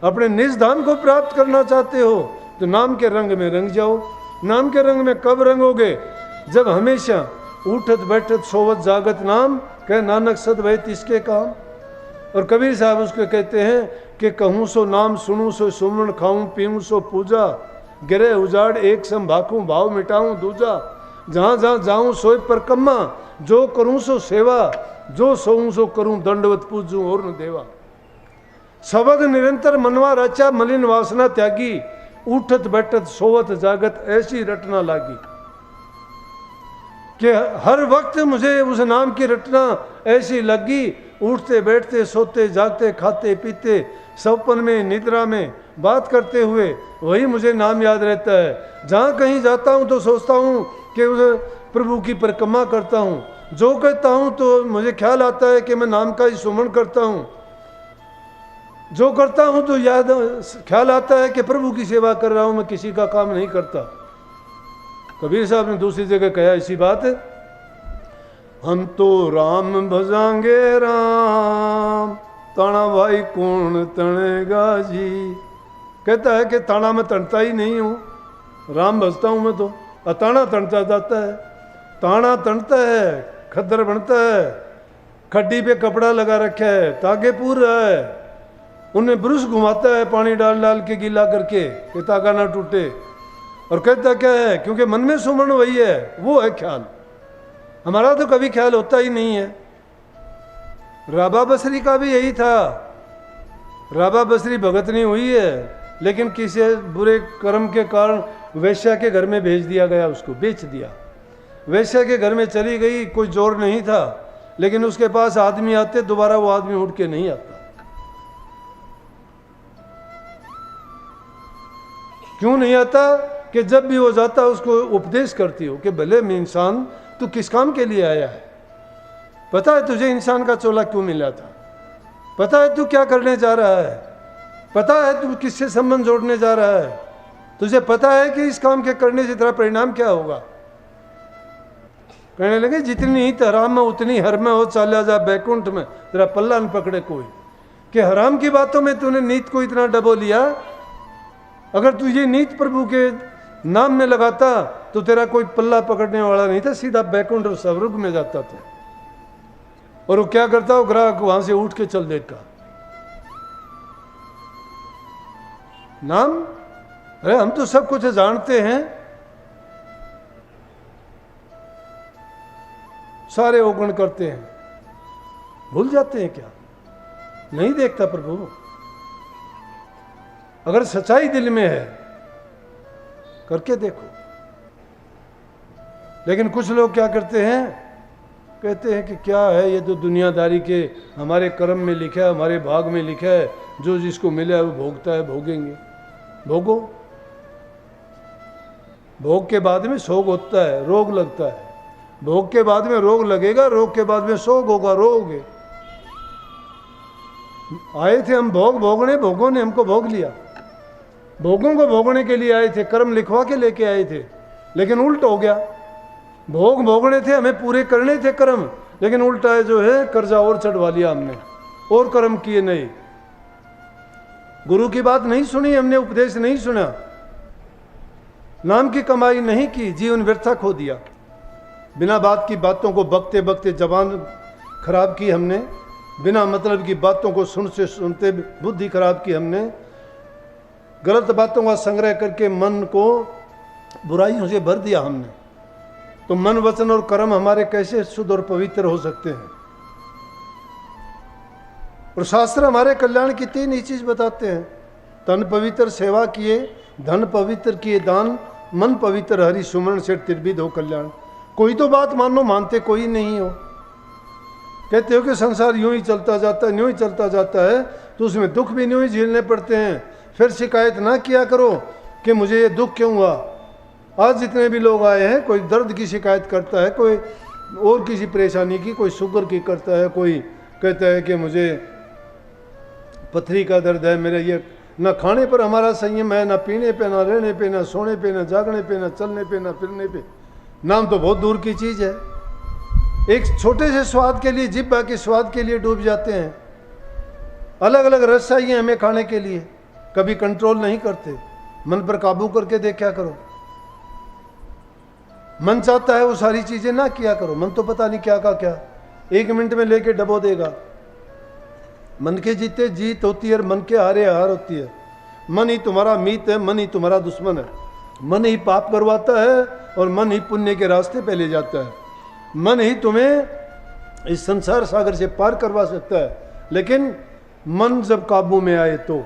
अपने निज धाम को प्राप्त करना चाहते हो तो नाम के रंग में रंग जाओ। नाम के रंग में कब रंगोगे? जब हमेशा उठत बैठत सोवत जागत नाम, कह नानक सद भय तिसके काम। और कबीर साहब उसको कहते हैं कि कहूँ सो नाम, सुनूँ सो सुमन, खाऊं पीऊँ सो पूजा, गिरे उजाड़ एक सम भाखूं, भाव मिटाऊं दूजा। जहाँ जहाँ जाऊँ सोए परकम्मा, जो करूँ सो सेवा, जो सोऊँ सो करूँ दंडवत पूजूं और न देवा। सबद निरंतर मनवा रचा, मलिन वासना त्यागी, उठत बैठत सोवत जागत ऐसी रटना लागी। कि हर वक्त मुझे उस नाम की रटना ऐसी लगी, उठते बैठते सोते जागते खाते पीते सपन में निद्रा में बात करते हुए वही मुझे नाम याद रहता है। जहाँ कहीं जाता हूँ तो सोचता हूँ कि उस प्रभु की परिक्रमा करता हूँ, जो कहता हूँ तो मुझे ख्याल आता है कि मैं नाम का ही सुमन करता हूँ, जो करता हूँ तो याद ख्याल आता है कि प्रभु की सेवा कर रहा हूँ, मैं किसी का काम नहीं करता। कबीर साहब ने दूसरी जगह कहा इसी बात, हम तो राम भजांगे राम, ताना भाई कौन तनेगा जी। कहता है कि ताना मैं तनता ही नहीं हूँ, राम भजता हूँ मैं तो, अताना तनता जाता है। ताना तनता है, खद्दर बनता है, खड्डी पे कपड़ा लगा रखा है, तागे पूर रहा है, उन्हें ब्रश घुमाता है पानी डाल डाल के गीला करके कि तागा ना टूटे। और कहता क्या है, क्योंकि मन में सुमन वही है, वो है ख्याल। हमारा तो कभी ख्याल होता ही नहीं है। राबा बसरी का भी यही था। राबा बसरी भगत नहीं हुई है, लेकिन किसी बुरे कर्म के कारण वैश्या के घर में भेज दिया गया, उसको बेच दिया। वैश्या के घर में चली गई, कोई जोर नहीं था, लेकिन उसके पास आदमी आते, दोबारा वो आदमी उठ के नहीं आता। क्यों नहीं आता? कि जब भी वो जाता उसको उपदेश करती हो कि भले में इंसान तू किस काम के लिए आया है, पता है तुझे इंसान का चोला क्यों मिला था, पता है तू क्या करने जा रहा है, पता है तू किससे संबंध जोड़ने जा रहा है, तुझे पता है कि इस काम के करने से तेरा परिणाम क्या होगा। कहने लगे जितनी नीत हराम में उतनी हर में हो, चाला जा बैकुंठ में तेरा पल्ला न पकड़े कोई। कि हराम की बातों में तूने नीत को इतना डबो लिया, अगर तू ये नीत प्रभु के नाम में लगाता तो तेरा कोई पल्ला पकड़ने वाला नहीं था, सीधा बैकुंठ और स्वर्ग में जाता था। और वो क्या करता, वो ग्राहक वहां से उठ के चल देता। नाम, अरे हम तो सब कुछ जानते हैं, सारे अवगुण करते हैं, भूल जाते हैं क्या? नहीं देखता प्रभु। अगर सच्चाई दिल में है करके देखो। लेकिन कुछ लोग क्या करते हैं, कहते हैं कि क्या है ये तो दुनियादारी के हमारे कर्म में लिखा है, हमारे भाग में लिखा है, जो जिसको मिला है वो भोगता है, भोगेंगे। भोगो, भोग के बाद में शोक होता है, रोग लगता है, भोग के बाद में रोग लगेगा, रोग के बाद में शोक होगा, रोगे। आए थे हम भोग भोगने, भोगों ने हमको भोग लिया। भोगों को भोगने के लिए आए थे, कर्म लिखवा के लेके आए थे, लेकिन उल्ट हो गया। भोग भोगने थे, हमें पूरे करने थे कर्म, लेकिन उल्टा है जो है कर्जा और चढ़वा लिया हमने, और कर्म किए नहीं। गुरु की बात नहीं सुनी हमने, उपदेश नहीं सुना, नाम की कमाई नहीं की, जीवन व्यर्थ खो दिया। बिना बात की बातों को बकते बकते जबान खराब की हमने, बिना मतलब की बातों को सुनते सुनते बुद्धि खराब की हमने, गलत बातों का संग्रह करके मन को बुराइयों से भर दिया हमने। तो मन वचन और कर्म हमारे कैसे शुद्ध और पवित्र हो सकते हैं? और शास्त्र हमारे कल्याण की 3 ही चीज बताते हैं, तन पवित्र सेवा किए, धन पवित्र किए दान, मन पवित्र हरि सुमरण से त्रिविध हो कल्याण। कोई तो बात मानो, मानते कोई नहीं हो। कहते हो कि संसार यूं ही चलता जाता है, यूं ही चलता जाता है, तो उसमें दुख भी यूं ही झेलने पड़ते हैं। फिर शिकायत ना किया करो कि मुझे ये दुख क्यों हुआ। आज जितने भी लोग आए हैं, कोई दर्द की शिकायत करता है, कोई और किसी परेशानी की, कोई शुगर की करता है, कोई कहता है कि मुझे पथरी का दर्द है, मेरे ये ना खाने पर हमारा संयम है, ना पीने पे, ना रहने पे, ना सोने पे, ना जागने पे, ना चलने पे, ना फिरने पे। नाम तो बहुत दूर की चीज़ है। एक छोटे से स्वाद के लिए, जिब्बा के स्वाद के लिए डूब जाते हैं। अलग अलग रस चाहिए हमें खाने के लिए, कभी कंट्रोल नहीं करते। मन पर काबू करके देखा करो। मन चाहता है वो सारी चीजें ना किया करो। मन तो पता नहीं क्या का क्या 1 मिनट में लेके डबो देगा। मन के जीते जीत होती है और मन के हारे हार होती है। मन ही तुम्हारा मीत है, मन ही तुम्हारा दुश्मन है। मन ही पाप करवाता है और मन ही पुण्य के रास्ते पे ले जाता है। मन ही तुम्हें इस संसार सागर से पार करवा सकता है। लेकिन मन जब काबू में आए तो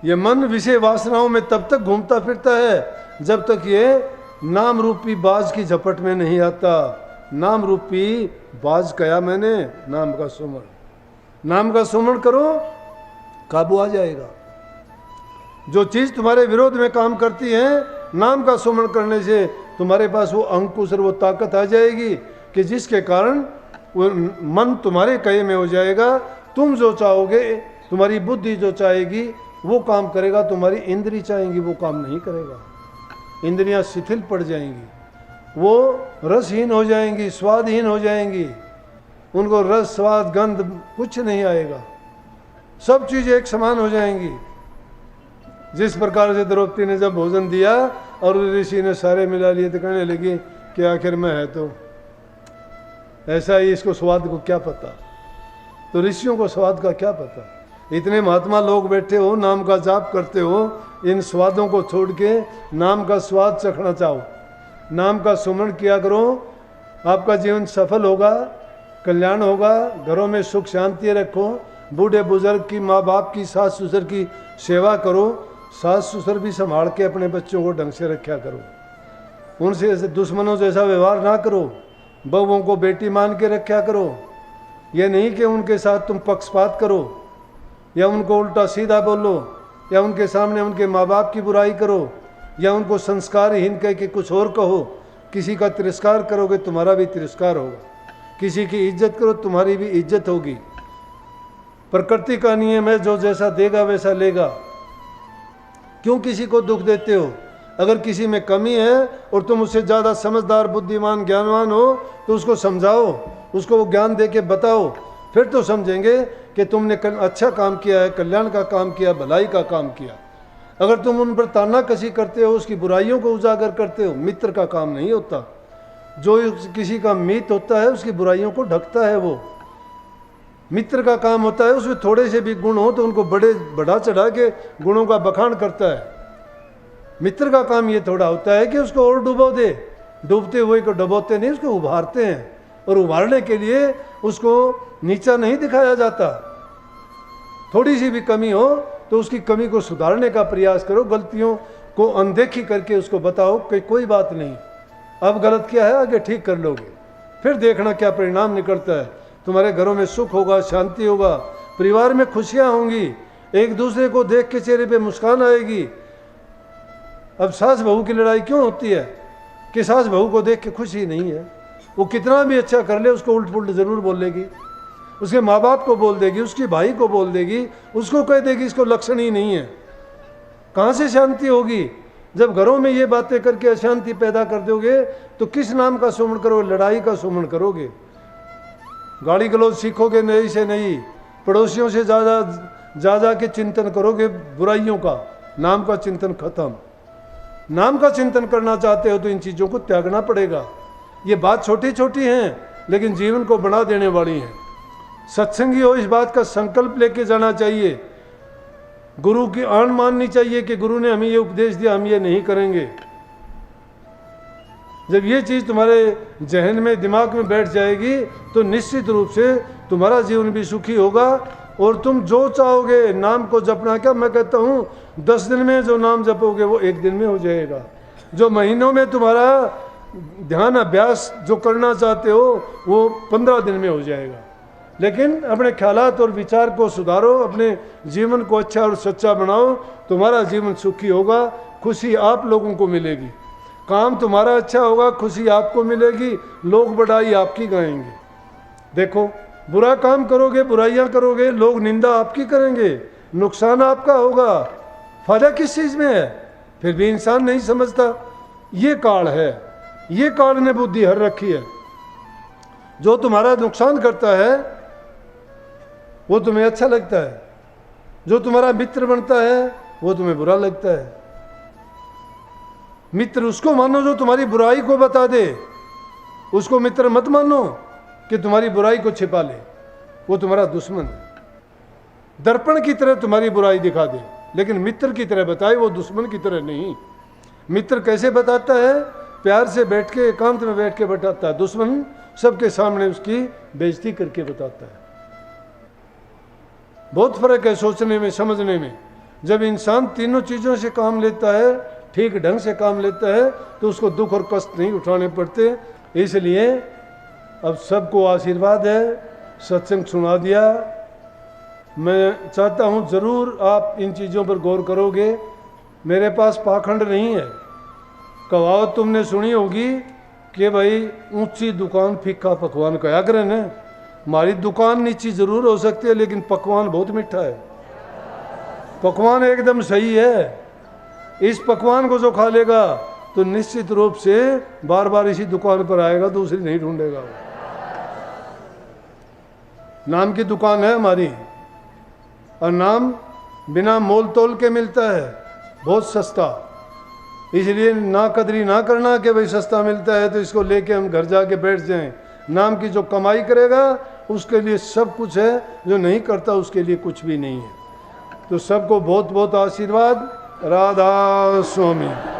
ये मन विषय वासनाओं में तब तक घूमता फिरता है जब तक ये नाम रूपी बाज की झपट में नहीं आता। नाम रूपी बाज कया मैंने, नाम का सुमरण। नाम का सुमरण करो, काबू आ जाएगा। जो चीज तुम्हारे विरोध में काम करती है, नाम का सुमरण करने से तुम्हारे पास वो अंकुश और वो ताकत आ जाएगी कि जिसके कारण वो मन तुम्हारे कहे में हो जाएगा। तुम जो चाहोगे, तुम्हारी बुद्धि जो चाहेगी वो काम करेगा, तुम्हारी इंद्री चाहेंगी वो काम नहीं करेगा। इंद्रियां शिथिल पड़ जाएंगी, वो रसहीन हो जाएंगी, स्वादहीन हो जाएंगी। उनको रस स्वाद गंध कुछ नहीं आएगा, सब चीजें एक समान हो जाएंगी। जिस प्रकार से द्रौपदी ने जब भोजन दिया और ऋषि ने सारे मिला लिए तो कहने लगी कि आखिर में है तो ऐसा ही, इसको स्वाद को क्या पता। तो ऋषियों को स्वाद का क्या पता। इतने महात्मा लोग बैठे हो, नाम का जाप करते हो, इन स्वादों को छोड़ के नाम का स्वाद चखना चाहो, नाम का सुमरण किया करो। आपका जीवन सफल होगा, कल्याण होगा, घरों में सुख शांति रखो। बूढ़े बुजुर्ग की, माँ बाप की, सास ससुर की सेवा करो। सास ससुर भी संभाल के अपने बच्चों को ढंग से रखा करो। उनसे ऐसे दुश्मनों जैसा व्यवहार ना करो। बहुओं को बेटी मान के रखा करो। यह नहीं कि उनके साथ तुम पक्षपात करो या उनको उल्टा सीधा बोलो या उनके सामने उनके माँ बाप की बुराई करो या उनको संस्कारहीन कह के कुछ और कहो। किसी का तिरस्कार करोगे तुम्हारा भी तिरस्कार होगा, किसी की इज्जत करो तुम्हारी भी इज्जत होगी। प्रकृति का नियम है, जो जैसा देगा वैसा लेगा। क्यों किसी को दुख देते हो? अगर किसी में कमी है और तुम उससे ज़्यादा समझदार, बुद्धिमान, ज्ञानवान हो तो उसको समझाओ, उसको वो ज्ञान दे के बताओ। फिर तो समझेंगे कि तुमने अच्छा काम किया है, कल्याण का काम किया, भलाई का काम किया। अगर तुम उन पर ताना कसी करते हो, उसकी बुराइयों को उजागर करते हो, मित्र का काम नहीं होता। जो किसी का मित्र होता है उसकी बुराइयों को ढकता है, वो मित्र का काम होता है उसमें थोड़े से भी गुण हो तो उनको बढ़ा चढ़ा के गुणों का बखान करता है। मित्र का काम ये थोड़ा होता है कि उसको और डुबो दे, डूबते हुए को डुबोते नहीं, उसको उभारते हैं। और उभारने के लिए उसको नीचा नहीं दिखाया जाता। थोड़ी सी भी कमी हो तो उसकी कमी को सुधारने का प्रयास करो। गलतियों को अनदेखी करके उसको बताओ कि कोई बात नहीं, अब गलत किया है आगे ठीक कर लोगे। फिर देखना क्या परिणाम निकलता है। तुम्हारे घरों में सुख होगा, शांति होगा, परिवार में खुशियां होंगी, एक दूसरे को देख के चेहरे पे मुस्कान आएगी। अब सास बहू की लड़ाई क्यों होती है कि सास बहू को देख के खुशी नहीं है। वो कितना भी अच्छा कर ले उसको उल्ट पुल्ट जरूर बोल देगी, उसके माँ बाप को बोल देगी, उसके भाई को बोल देगी, उसको कह देगी इसको लक्षण ही नहीं है। कहाँ से शांति होगी? जब घरों में ये बातें करके अशांति पैदा कर दोगे तो किस नाम का सुमरण करोगे? लड़ाई का सुमरण करोगे। गाली गलौज सीखोगे नई से नई, पड़ोसियों से ज़्यादा के चिंतन करोगे बुराइयों का। नाम का चिंतन खत्म। नाम का चिंतन करना चाहते हो तो इन चीज़ों को त्यागना पड़ेगा। ये बात छोटी छोटी हैं लेकिन जीवन को बना देने वाली हैं। सत्संगी हो इस बात का संकल्प लेके जाना चाहिए। गुरु की आन माननी चाहिए कि गुरु ने हमें ये उपदेश दिया, हम ये नहीं करेंगे। जब ये चीज़ तुम्हारे जहन में, दिमाग में बैठ जाएगी तो निश्चित रूप से तुम्हारा जीवन भी सुखी होगा और तुम जो चाहोगे। नाम को जपना क्या, मैं कहता हूँ 10 दिन में जो नाम जपोगे वो 1 दिन में हो जाएगा। जो महीनों में तुम्हारा ध्यान अभ्यास जो करना चाहते हो वो 15 दिन में हो जाएगा। लेकिन अपने ख्यालात और विचार को सुधारो, अपने जीवन को अच्छा और सच्चा बनाओ, तुम्हारा जीवन सुखी होगा। खुशी आप लोगों को मिलेगी, काम तुम्हारा अच्छा होगा, खुशी आपको मिलेगी, लोग बड़ाई आपकी गाएंगे। देखो, बुरा काम करोगे, बुराइयां करोगे, लोग निंदा आपकी करेंगे, नुकसान आपका होगा। फायदा किस चीज़ में है? फिर भी इंसान नहीं समझता। ये काल है, ये काल ने बुद्धि हर रखी है। जो तुम्हारा नुकसान करता है वो तुम्हें अच्छा लगता है, जो तुम्हारा मित्र बनता है वो तुम्हें बुरा लगता है। मित्र उसको मानो जो तुम्हारी बुराई को बता दे, उसको मित्र मत मानो कि तुम्हारी बुराई को छिपा ले, वो तुम्हारा दुश्मन है। दर्पण की तरह तुम्हारी बुराई दिखा दे, लेकिन मित्र की तरह बताए, वो दुश्मन की तरह नहीं। मित्र कैसे बताता है? प्यार से बैठ के, एकांत में बैठ के बताता है। दुश्मन सबके सामने उसकी बेइज्जती करके बताता है। बहुत फर्क है सोचने में, समझने में। जब इंसान तीनों चीज़ों से काम लेता है, ठीक ढंग से काम लेता है, तो उसको दुख और कष्ट नहीं उठाने पड़ते। इसलिए अब सबको आशीर्वाद है, सत्संग सुना दिया। मैं चाहता हूँ ज़रूर आप इन चीज़ों पर गौर करोगे। मेरे पास पाखंड नहीं है। कहावत तुमने सुनी होगी कि भाई ऊंची दुकान फीका पकवान कहा करें ना। हमारी दुकान नीची ज़रूर हो सकती है, लेकिन पकवान बहुत मीठा है। पकवान एकदम सही है। इस पकवान को जो खा लेगा तो निश्चित रूप से बार बार इसी दुकान पर आएगा, दूसरी नहीं ढूंढेगा। नाम की दुकान है हमारी, और नाम बिना मोल तोल के मिलता है, बहुत सस्ता। इसलिए ना कदरी ना करना कि भाई सस्ता मिलता है तो इसको लेके हम घर जाके बैठ जाएं। नाम की जो कमाई करेगा उसके लिए सब कुछ है, जो नहीं करता उसके लिए कुछ भी नहीं है। तो सबको बहुत बहुत आशीर्वाद। राधा स्वामी।